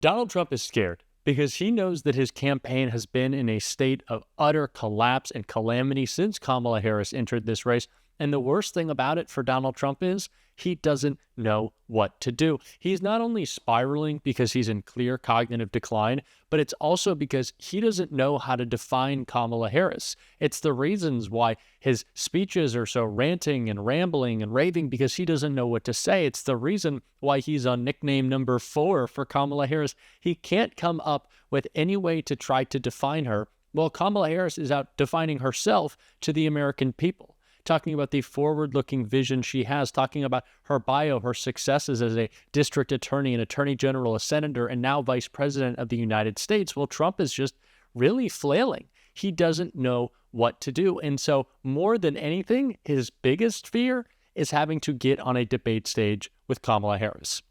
Donald Trump is scared because he knows that his campaign has been in a state of utter collapse and calamity since Kamala Harris entered this race. And the worst thing about it for Donald Trump is he doesn't know what to do. He's not only spiraling because he's in clear cognitive decline, but it's also because he doesn't know how to define Kamala Harris. It's the reasons why his speeches are so ranting and rambling and raving, because he doesn't know what to say. It's the reason why he's on nickname number 4 for Kamala Harris. He can't come up with any way to try to define her. Well, Kamala Harris is out defining herself to the American people, talking about the forward-looking vision she has, talking about her bio, her successes as a district attorney, an attorney general, a senator, and now vice president of the United States. Well, Trump is just really flailing. He doesn't know what to do. And so more than anything, his biggest fear is having to get on a debate stage with Kamala Harris,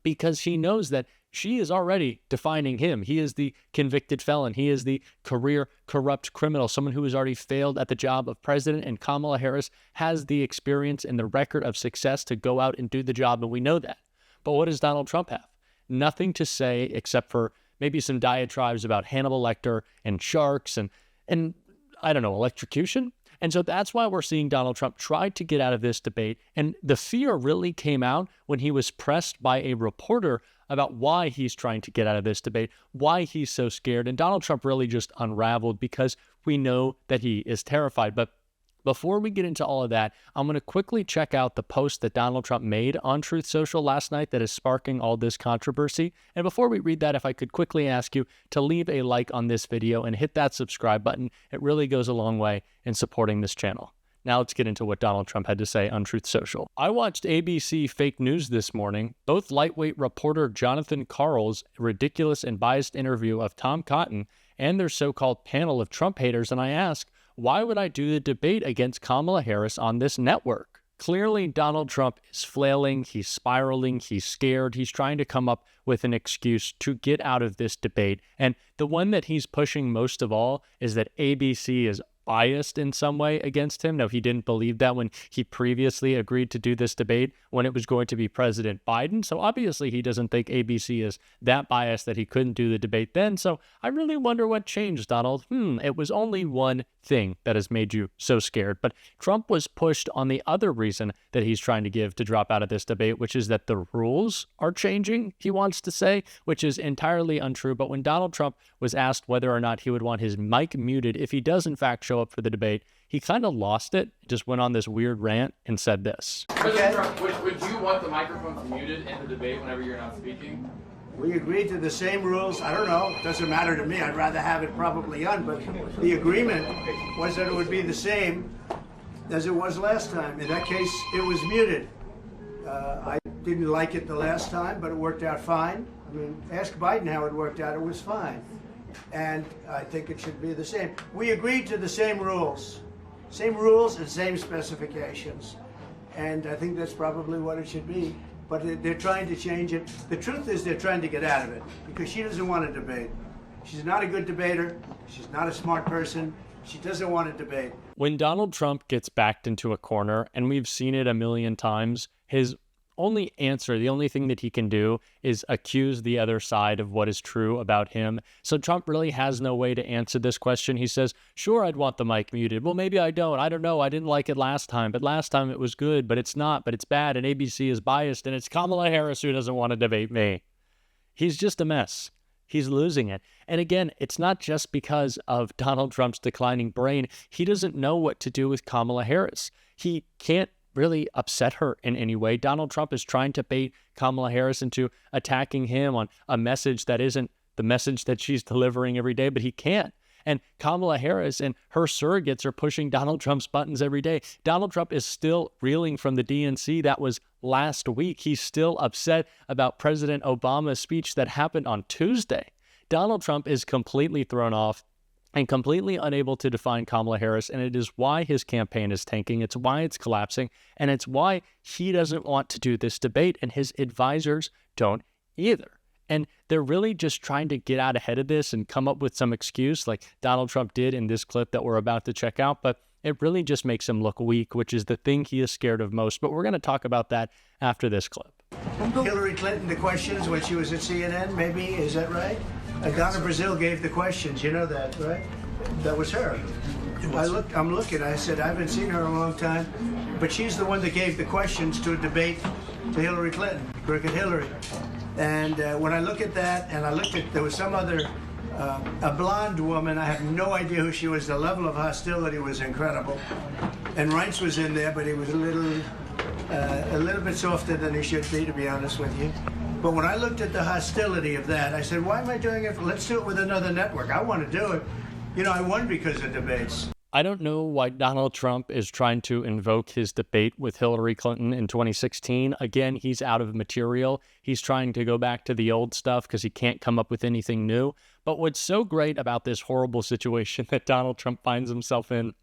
because he knows that she is already defining him. He is the convicted felon. He is the career corrupt criminal, someone who has already failed at the job of president. And Kamala Harris has the experience and the record of success to go out and do the job, and we know that. But what does Donald Trump have? Nothing to say except for maybe some diatribes about Hannibal Lecter and sharks and I don't know, electrocution. And so that's why we're seeing Donald Trump try to get out of this debate. And the fear really came out when he was pressed by a reporter about why he's trying to get out of this debate, why he's so scared. And Donald Trump really just unraveled because we know that he is terrified. But before we get into all of that, I'm going to quickly check out the post that Donald Trump made on Truth Social last night that is sparking all this controversy. And before we read that, if I could quickly ask you to leave a like on this video and hit that subscribe button. It really goes a long way in supporting this channel. Now let's get into what Donald Trump had to say on Truth Social. I watched ABC Fake News this morning, both lightweight reporter Jonathan Karl's ridiculous and biased interview of Tom Cotton and their so-called panel of Trump haters, and I asked, why would I do the debate against Kamala Harris on this network? Clearly, Donald Trump is flailing, he's spiraling, he's scared, he's trying to come up with an excuse to get out of this debate. And the one that he's pushing most of all is that ABC is biased in some way against him. Now, he didn't believe that when he previously agreed to do this debate when it was going to be President Biden. So obviously he doesn't think ABC is that biased that he couldn't do the debate then. So I really wonder what changed, Donald. It was only one thing that has made you so scared. But Trump was pushed on the other reason that he's trying to give to drop out of this debate, which is that the rules are changing, he wants to say, which is entirely untrue. But when Donald Trump was asked whether or not he would want his mic muted if he does in fact show up for the debate, he kind of lost it, just went on this weird rant and said this. President Trump, would you want the microphones muted in the debate whenever you're not speaking? We agreed to the same rules. I don't know. It doesn't matter to me. I'd rather have it probably on, but the agreement was that it would be the same as it was last time. In that case, it was muted. I didn't like it the last time, but it worked out fine. I mean, ask Biden how it worked out. It was fine. And I think it should be the same. We agreed to the same rules. Same rules and same specifications. And I think that's probably what it should be. But they're trying to change it. The truth is they're trying to get out of it because she doesn't want to debate. She's not a good debater. She's not a smart person. She doesn't want to debate. When Donald Trump gets backed into a corner, and we've seen it a million times, his only answer, the only thing that he can do is accuse the other side of what is true about him. So Trump really has no way to answer this question. He says, sure, I'd want the mic muted. Well, maybe I don't. I don't know. I didn't like it last time, but last time it was good, but it's not, but it's bad, and ABC is biased, and it's Kamala Harris who doesn't want to debate me. He's just a mess. He's losing it. And again, it's not just because of Donald Trump's declining brain. He doesn't know what to do with Kamala Harris. He can't really upset her in any way. Donald Trump is trying to bait Kamala Harris into attacking him on a message that isn't the message that she's delivering every day, but he can't. And Kamala Harris and her surrogates are pushing Donald Trump's buttons every day. Donald Trump is still reeling from the DNC. That was last week. He's still upset about President Obama's speech that happened on Tuesday. Donald Trump is completely thrown off and completely unable to define Kamala Harris, and it is why his campaign is tanking. It's why it's collapsing, and it's why he doesn't want to do this debate, and his advisors don't either. And they're really just trying to get out ahead of this and come up with some excuse like Donald Trump did in this clip that we're about to check out, but it really just makes him look weak, which is the thing he is scared of most. But we're going to talk about that after this clip. Hillary Clinton the questions when she was at CNN, maybe, is that right? Donna Brazile gave the questions, you know that, right? That was her. I'm looking, I said, I haven't seen her in a long time, but she's the one that gave the questions to a debate to Hillary Clinton, Crooked Hillary. And when I look at that, and I looked at, there was some other, a blonde woman, I have no idea who she was, the level of hostility was incredible. And Reince was in there, but he was a little bit softer than he should be, to be honest with you. But when I looked at the hostility of that, I said, why am I doing it? Let's do it with another network. I want to do it. You know, I won because of debates. I don't know why Donald Trump is trying to invoke his debate with Hillary Clinton in 2016. Again, he's out of material. He's trying to go back to the old stuff because he can't come up with anything new. But what's so great about this horrible situation that Donald Trump finds himself in,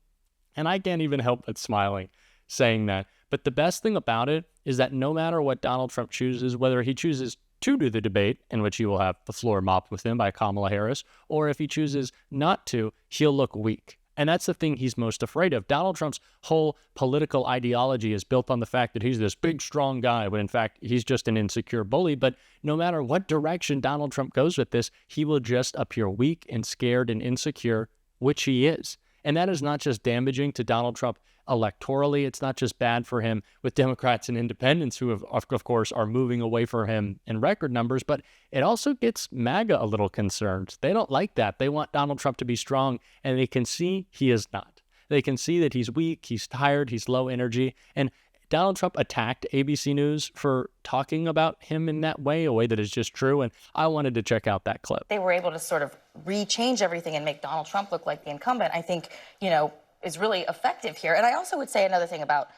and I can't even help but smiling saying that, but the best thing about it is that no matter what Donald Trump chooses, whether he chooses to do the debate, in which he will have the floor mopped with him by Kamala Harris, or if he chooses not to, he'll look weak. And that's the thing he's most afraid of. Donald Trump's whole political ideology is built on the fact that he's this big, strong guy, when in fact, he's just an insecure bully. But no matter what direction Donald Trump goes with this, he will just appear weak and scared and insecure, which he is. And that is not just damaging to Donald Trump electorally. It's not just bad for him with Democrats and independents who, of course, are moving away from him in record numbers, but it also gets MAGA a little concerned. They don't like that. They want Donald Trump to be strong, and they can see he is not. They can see that he's weak, he's tired, he's low energy, and Donald Trump attacked ABC News for talking about him in that way, a way that is just true, and I wanted to check out that clip. They were able to sort of rechange everything and make Donald Trump look like the incumbent, I think, is really effective here. And I also would say another thing about,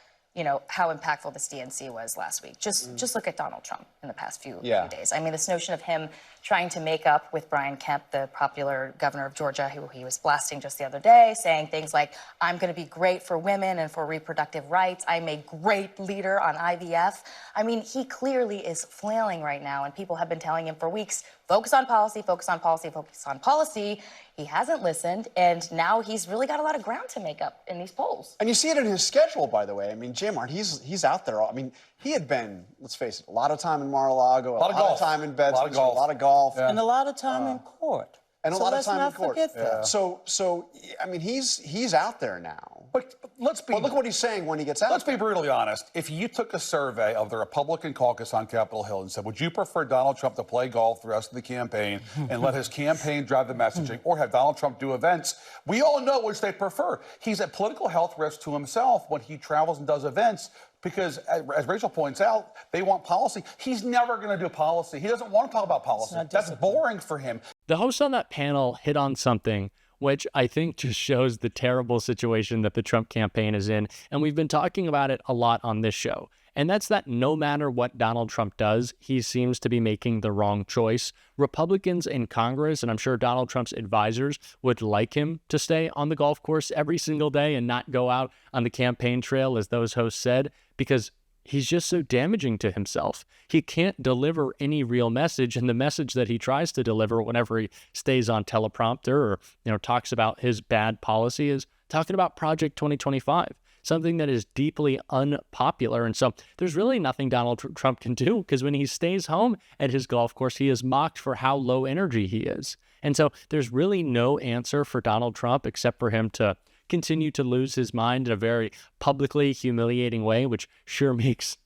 how impactful this DNC was last week. Just look at Donald Trump in the past few days. I mean, this notion of him trying to make up with Brian Kemp, the popular governor of Georgia, who he was blasting just the other day, saying things like, I'm going to be great for women and for reproductive rights. I'm a great leader on IVF. I mean, he clearly is flailing right now, and people have been telling him for weeks, focus on policy, focus on policy, focus on policy. He hasn't listened, and now he's really got a lot of ground to make up in these polls. And you see it in his schedule, by the way. I mean, Jim, he's out there. I mean, he had been, let's face it, a lot of time in Mar-a-Lago, a lot of time in bed, a lot of golf. Yeah. And a lot of time in court. And so a lot of time in court. Let's not forget that. So I mean, he's out there now. But let's be. But look what he's saying when he gets out. Let's be brutally honest. If you took a survey of the Republican caucus on Capitol Hill and said, would you prefer Donald Trump to play golf the rest of the campaign and let his campaign drive the messaging, or have Donald Trump do events? We all know which they prefer. He's at political health risk to himself when he travels and does events. Because, as Rachel points out, they want policy. He's never going to do policy. He doesn't want to talk about policy. That's boring for him. The host on that panel hit on something which I think just shows the terrible situation that the Trump campaign is in. And we've been talking about it a lot on this show. And that's that no matter what Donald Trump does, he seems to be making the wrong choice. Republicans in Congress, and I'm sure Donald Trump's advisors, would like him to stay on the golf course every single day and not go out on the campaign trail, as those hosts said, because he's just so damaging to himself. He can't deliver any real message, and the message that he tries to deliver whenever he stays on teleprompter or talks about his bad policy is talking about Project 2025. Something that is deeply unpopular. And so there's really nothing Donald Trump can do, because when he stays home at his golf course, he is mocked for how low energy he is. And so there's really no answer for Donald Trump except for him to continue to lose his mind in a very publicly humiliating way, which sure makes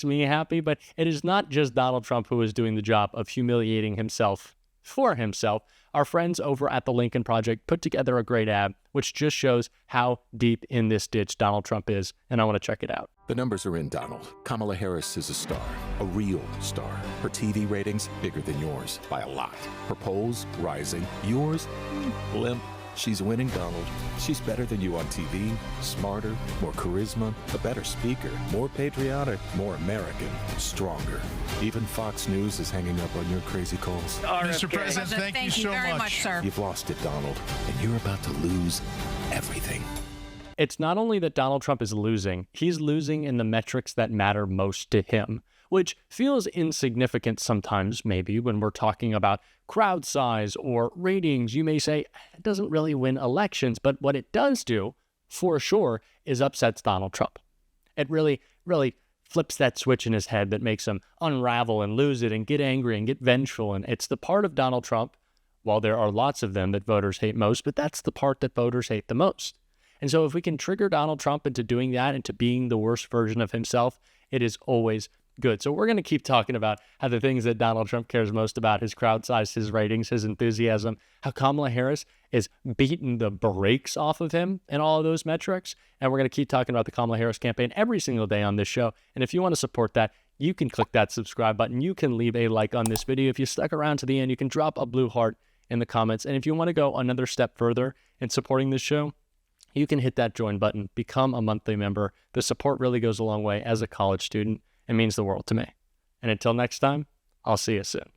me happy. But it is not just Donald Trump who is doing the job of humiliating himself for himself. Our friends over at the Lincoln Project put together a great ad, which just shows how deep in this ditch Donald Trump is, and I want to check it out. The numbers are in, Donald. Kamala Harris is a star, a real star. Her TV ratings bigger than yours by a lot. Her polls rising. Yours, limp. She's winning, Donald. She's better than you on TV, smarter, more charisma, a better speaker, more patriotic, more American, stronger. Even Fox News is hanging up on your crazy calls. Mr. President, thank you so very much, sir. You've lost it, Donald, and you're about to lose everything. It's not only that Donald Trump is losing, he's losing in the metrics that matter most to him, which feels insignificant sometimes, maybe, when we're talking about crowd size or ratings. You may say it doesn't really win elections, but what it does do, for sure, is upsets Donald Trump. It really flips that switch in his head that makes him unravel and lose it and get angry and get vengeful. And it's the part of Donald Trump, while there are lots of them that voters hate most, but that's the part that voters hate the most. And so if we can trigger Donald Trump into doing that, into being the worst version of himself, it is always good. So we're going to keep talking about how the things that Donald Trump cares most about, his crowd size, his ratings, his enthusiasm, how Kamala Harris is beating the brakes off of him in all of those metrics. And we're going to keep talking about the Kamala Harris campaign every single day on this show. And if you want to support that, you can click that subscribe button. You can leave a like on this video. If you stuck around to the end, you can drop a blue heart in the comments. And if you want to go another step further in supporting this show, you can hit that join button, become a monthly member. The support really goes a long way as a college student. It means the world to me. And until next time, I'll see you soon.